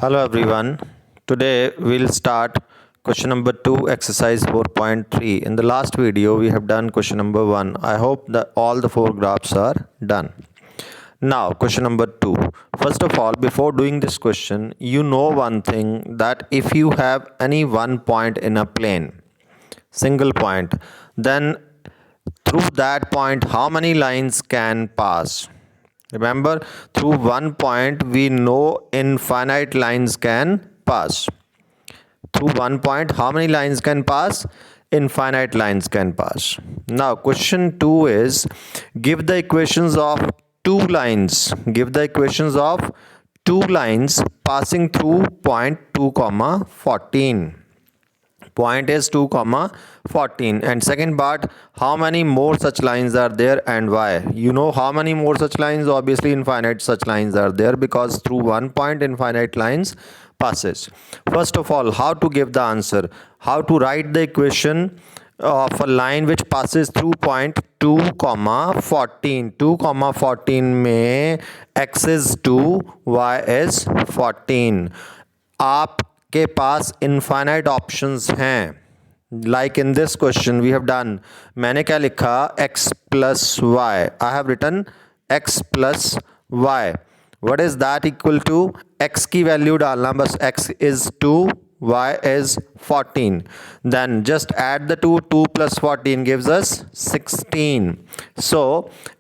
Hello everyone. Today we'll start question number 2 exercise 4.3. In the last video we have done question number 1. I hope that all the 4 graphs are done. Now question number 2. First of all, before doing this question, you know one thing, that if you have any one point in a plane, single point, then through that point how many lines can pass? Remember, through one point we know infinite lines can pass. Through one point how many lines can pass? Infinite lines can pass. Now question 2 is, give the equations of two lines. Give the equations of two lines passing through point 2 comma 14. Point is 2 comma 14. And second part, how many more such lines are there and why? You know how many more such lines? Obviously infinite such lines are there, because through one point infinite lines passes. First of all, how to give the answer? How to write the equation of a line which passes through point 2 comma 14. 2 comma 14 में x is 2, y is 14. आपके पास infinite options हैं. Like in this question we have done, मैंने क्या लिखा? x plus Y. I have written x plus Y. What is that equal to? x की value डालना बस. x is 2, y is 14. Then just add the 2. 2 plus 14 gives us 16. So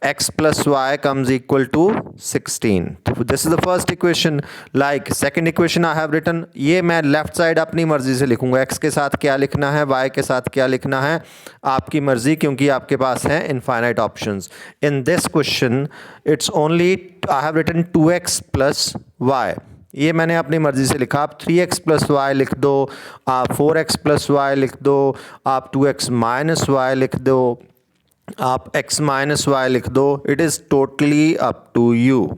x plus y comes equal to 16. This is the first equation. Like second equation I have written, ये मैं left side अपनी मर्जी से लिखूंगा. x के साथ क्या लिखना है, y के साथ क्या लिखना है, आपकी मर्जी, क्योंकि आपके पास है infinite options. In this question it's only I have written 2x plus y. ये मैंने अपनी मर्ज़ी से लिखा. आप 3x प्लस वाई लिख दो, आप 4x प्लस वाई लिख दो, आप 2x माइनस वाई लिख दो, आप x माइनस वाई लिख दो. It is totally up to you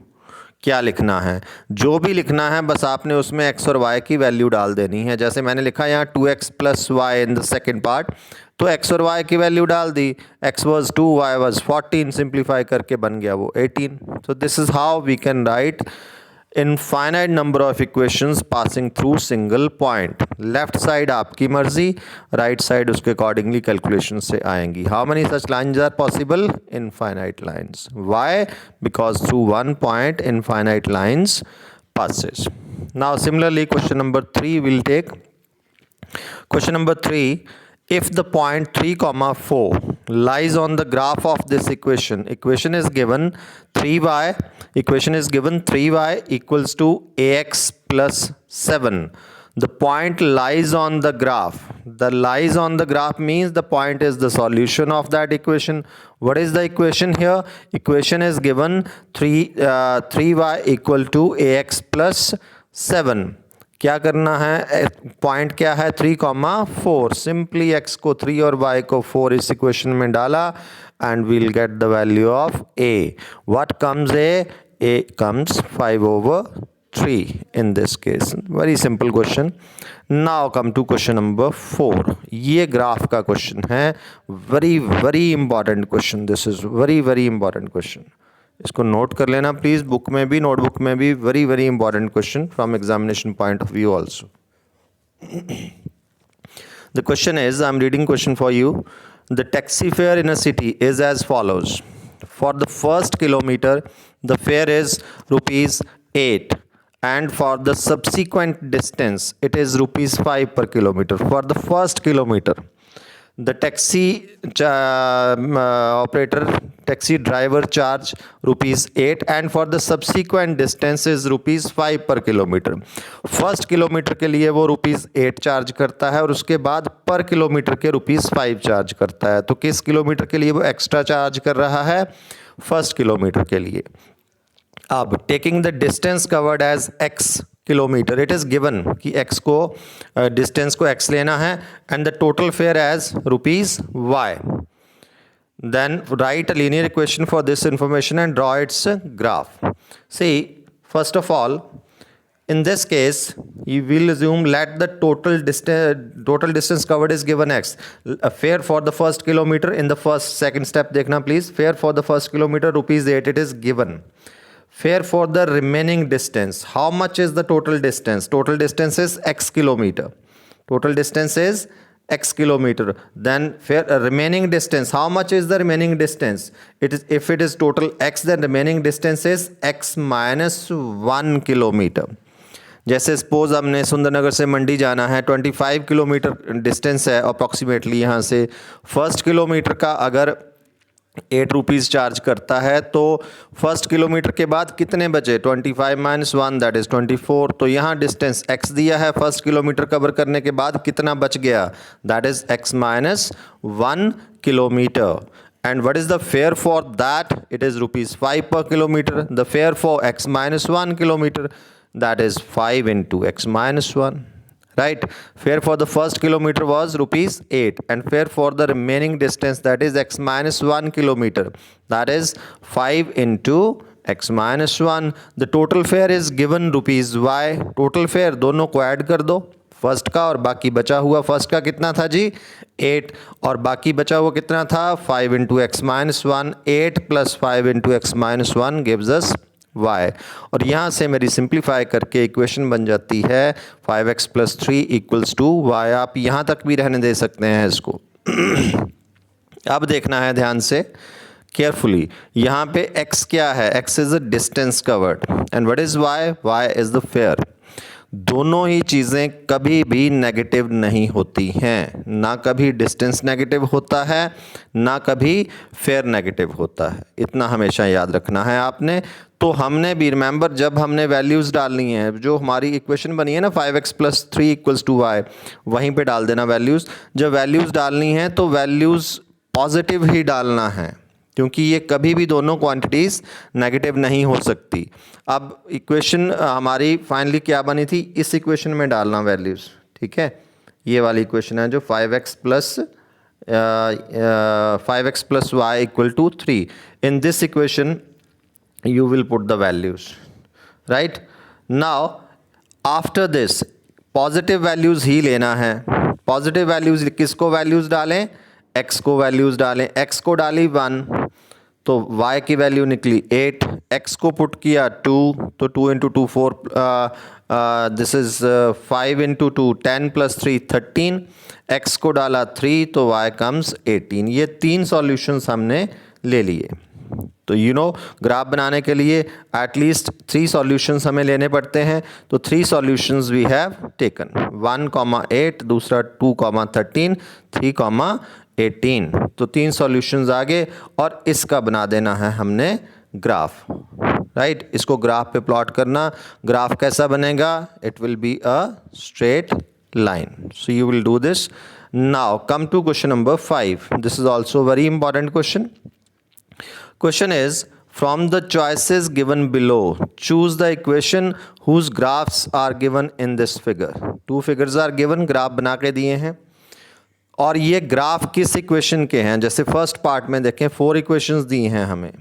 क्या लिखना है. जो भी लिखना है बस आपने उसमें x और y की वैल्यू डाल देनी है. जैसे मैंने लिखा यहाँ 2x plus Y in the second part, तो x और y की वैल्यू डाल दी. x was 2, y was 14. Simplify करके बन गया वो 18. So this is how we can write infinite number of equations passing through single point. Left side आपकी मर्जी, राइट साइड उसके अकॉर्डिंगली कैलकुलेशन से आएंगी. How many such lines are possible? Infinite lines. Why? Because through one point infinite lines passes. Now similarly question number 3 we'll take. Question number 3, if the point 3 comma 4 lies on the graph of this equation, equation is given 3y equals to ax plus 7. The point lies on the graph. The lies on the graph means the point is the solution of that equation. What is the equation here? Equation is given 3y equal to ax plus 7. क्या करना है? Point क्या है? 3 comma 4. Simply x को 3 और y को 4 इस equation में डाला and we'll get the value of a. What comes a? A comes 5/3 in this case. Very simple question. Now come to question number 4. ये ग्राफ का क्वेश्चन है. very important question. This is very important question. इसको note कर लेना please, book में भी notebook में भी. Very important question from examination point of view also. The question is, I am reading question for you. The taxi fare in a city is as follows. For the first kilometre the fare is ₹8 and for the subsequent distance it is ₹5 per kilometer. For the first kilometer the taxi operator, taxi driver charge ₹8 and for the subsequent distance is ₹5 per kilometer. First kilometre के लिए वो ₹8 charge करता है और उसके बाद पर kilometre के ₹5 चार्ज करता है. तो किस किलोमीटर के लिए वो एक्स्ट्रा चार्ज कर रहा है? फर्स्ट किलोमीटर के लिए. अब taking the distance covered as x kilometre, it is given कि x को डिस्टेंस को x लेना है and the total fare as ₹y. Then write a linear equation for this information and draw its graph. See, first of all in this case you will assume let the total distance covered is given x. Fare for the first kilometer in the second step देखना please. Fare for the first kilometer ₹8 it is given. Fare for the remaining distance. How much is the total distance? Total distance is x kilometer. Total distance is x kilometer. Then fare remaining distance. How much is the remaining distance? It is, if it is total x, then remaining distance is x minus 1 kilometre. जैसे suppose हमने सुंदरनगर से मंडी जाना है, 25 kilometre distance है approximately यहाँ से. First kilometre का अगर 8 रुपीज़ चार्ज करता है तो फर्स्ट किलोमीटर के बाद कितने बचे? 25 माइनस 1 दैट इज़ 24. तो यहाँ डिस्टेंस x दिया है, फर्स्ट किलोमीटर कवर करने के बाद कितना बच गया? That is x minus 1 kilometre. And what is the fare for that? It is ₹5 per kilometer. The fare for x minus 1 kilometer, that is 5 into x minus 1. Right? Fare for the first kilometer was ₹8, and fare for the remaining distance, that is x minus 1 kilometer, that is 5 into x minus 1. The total fare is given ₹y. Total fare दोनों को add कर दो, first का और बाकी बचा हुआ. First का कितना था जी? 8, और बाकी बचा हुआ कितना था? 5 into x minus 1. 8 plus 5 into x minus 1 gives us y. और यहाँ से मेरी सिंप्लीफाई करके इक्वेशन बन जाती है 5x plus 3 equals to y. आप यहाँ तक भी रहने दे सकते हैं इसको. अब देखना है ध्यान से केयरफुली. यहाँ पे x क्या है? x is a distance covered, and what is y? y is the fair. दोनों ही चीज़ें कभी भी नेगेटिव नहीं होती हैं. ना कभी डिस्टेंस नेगेटिव होता है, ना कभी फेयर नेगेटिव होता है. इतना हमेशा याद रखना है आपने. तो हमने भी रिमेंबर, जब हमने वैल्यूज़ डालनी है, जो हमारी इक्वेशन बनी है ना 5x plus 3 equals to y, वहीं पे डाल देना वैल्यूज़. जब वैल्यूज़ डालनी है तो वैल्यूज़ पॉजिटिव ही डालना है, क्योंकि ये कभी भी दोनों क्वांटिटीज़ नेगेटिव नहीं हो सकती. अब इक्वेशन हमारी फाइनली क्या बनी थी? इस इक्वेशन में डालना वैल्यूज़. ठीक है, ये वाली इक्वेशन है जो 5x plus y equal to 3. In this equation you will put the values. Right? Now after this positive values ही लेना है. पॉजिटिव वैल्यूज़ किसको वैल्यूज़ डालें? x को वैल्यूज़ डालें. x को डाली 1 तो y की वैल्यू निकली 8. x को पुट किया 2 तो 2 into 2 4, this is 5 into 2 10 plus 3 13. x को डाला 3 तो y कम्स 18. ये 3 सॉल्यूशंस हमने ले लिए. तो ग्राफ बनाने के लिए एटलीस्ट 3 सॉल्यूशंस हमें लेने पड़ते हैं. तो 3 सॉल्यूशंस वी हैव टेकन. 1,8, दूसरा 2,13, 3,18. तो 3 सॉल्यूशंस आगे, और इसका बना देना है हमने ग्राफ. राइट? इसको ग्राफ पे प्लॉट करना. ग्राफ कैसा बनेगा? It will be a straight line. So you will do this. Now come to question number 5. This is also very important question. Question is, from the choices given below, choose the equation whose graphs are given in this figure. 2 figures are given, graph बना के दिए हैं, और ये graph किस equation के हैं? जैसे फर्स्ट पार्ट में देखें 4 इक्वेशंस दी हैं हमें.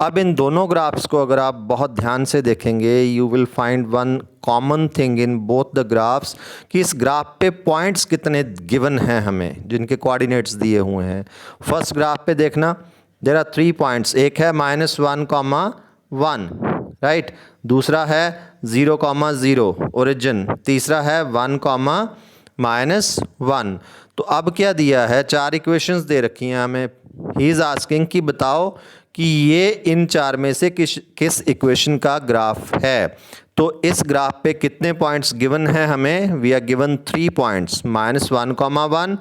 अब इन दोनों ग्राफ्स को अगर आप बहुत ध्यान से देखेंगे, you will find one common thing in both the graphs, कि इस ग्राफ पे पॉइंट्स कितने गिवन हैं हमें, जिनके कोऑर्डिनेट्स दिए हुए हैं. फर्स्ट ग्राफ पे देखना, देयर आर 3 पॉइंट्स. एक है -1,1, राइट. दूसरा है 0,0 ओरिजिन. तीसरा है 1,-1. तो अब क्या दिया है? 4 इक्वेशंस दे रखी हैं हमें. ही इज़ आस्किंग कि बताओ कि ये इन 4 में से किस इक्वेशन का ग्राफ है. तो इस ग्राफ पे कितने पॉइंट्स गिवन हैं हमें? We are given 3 points, -1,1,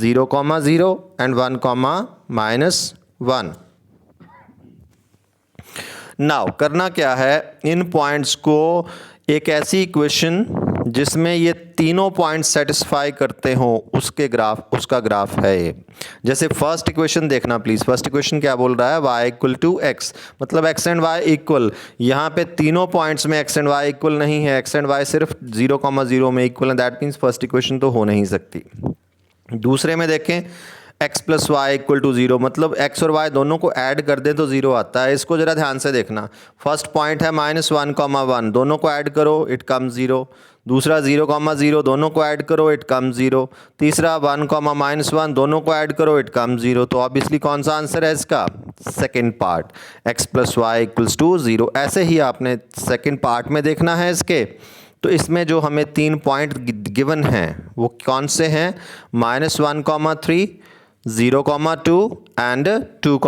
0,0 and 1,-1. Now करना क्या है? इन पॉइंट्स को एक ऐसी इक्वेशन जिसमें ये तीनों पॉइंट्स सेटिस्फाई करते हों उसका ग्राफ है ये. जैसे फर्स्ट इक्वेशन देखना प्लीज़. फर्स्ट इक्वेशन क्या बोल रहा है? y = x, मतलब x एंड y इक्वल. यहाँ पे तीनों पॉइंट्स में x एंड y इक्वल नहीं है, x एंड y सिर्फ 0,0 में इक्वल है. दैट मीन्स फर्स्ट इक्वेशन तो हो नहीं सकती. दूसरे में देखें, x plus y equal to 0, मतलब x और y दोनों को ऐड कर दें तो 0 आता है। इसको ज़रा ध्यान से देखना। फर्स्ट पॉइंट है -1, दोनों को ऐड करो इट कम 0। दूसरा 0, दोनों को ऐड करो इट कम 0। तीसरा 1, -1, दोनों को ऐड करो इट कम 0। तो ऑब्वियसली कौन सा आंसर है इसका? Second part, x plus y equals to 0। ऐसे ही आपने सेकेंड पार्ट में देखना है इसके। तो इसमें जो हमें 3 पॉइंट गिवन हैं वो कौन से हैं? -1, 3, 0, 2 एंड 2,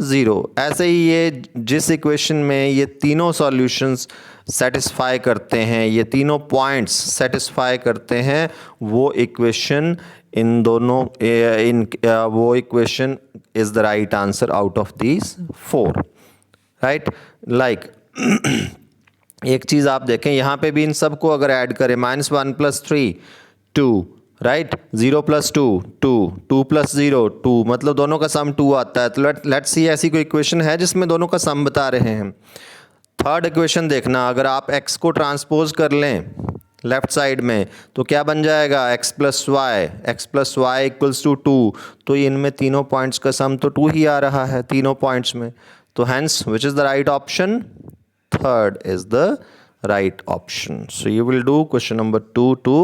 0। ऐसे ही ये जिस इक्वेशन में ये तीनों सॉल्यूशंस सेटिस्फाई करते हैं, ये तीनों पॉइंट्स सेटिस्फाई करते हैं, वो इक्वेशन इन दोनों वो equation is the right answer out of these 4, right. Like एक चीज़ आप देखें, यहाँ पे भी इन सब को अगर ऐड करें, -1 + 3, 2, राइट, 0 + 2, 2, 2 + 0, 2, मतलब दोनों का सम 2 आता है। तो लेट्स सी ऐसी कोई इक्वेशन है जिसमें दोनों का सम बता रहे हैं। थर्ड इक्वेशन देखना, अगर आप x को ट्रांसपोज कर लें लेफ्ट साइड में तो क्या बन जाएगा? x + y equals to 2। तो इनमें तीनों पॉइंट्स का सम तो 2 ही आ रहा है तीनों पॉइंट्स में। तो hence which is the right option? Third is the right option. So you will do question number 2 to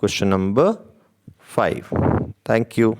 question number 5. Thank you.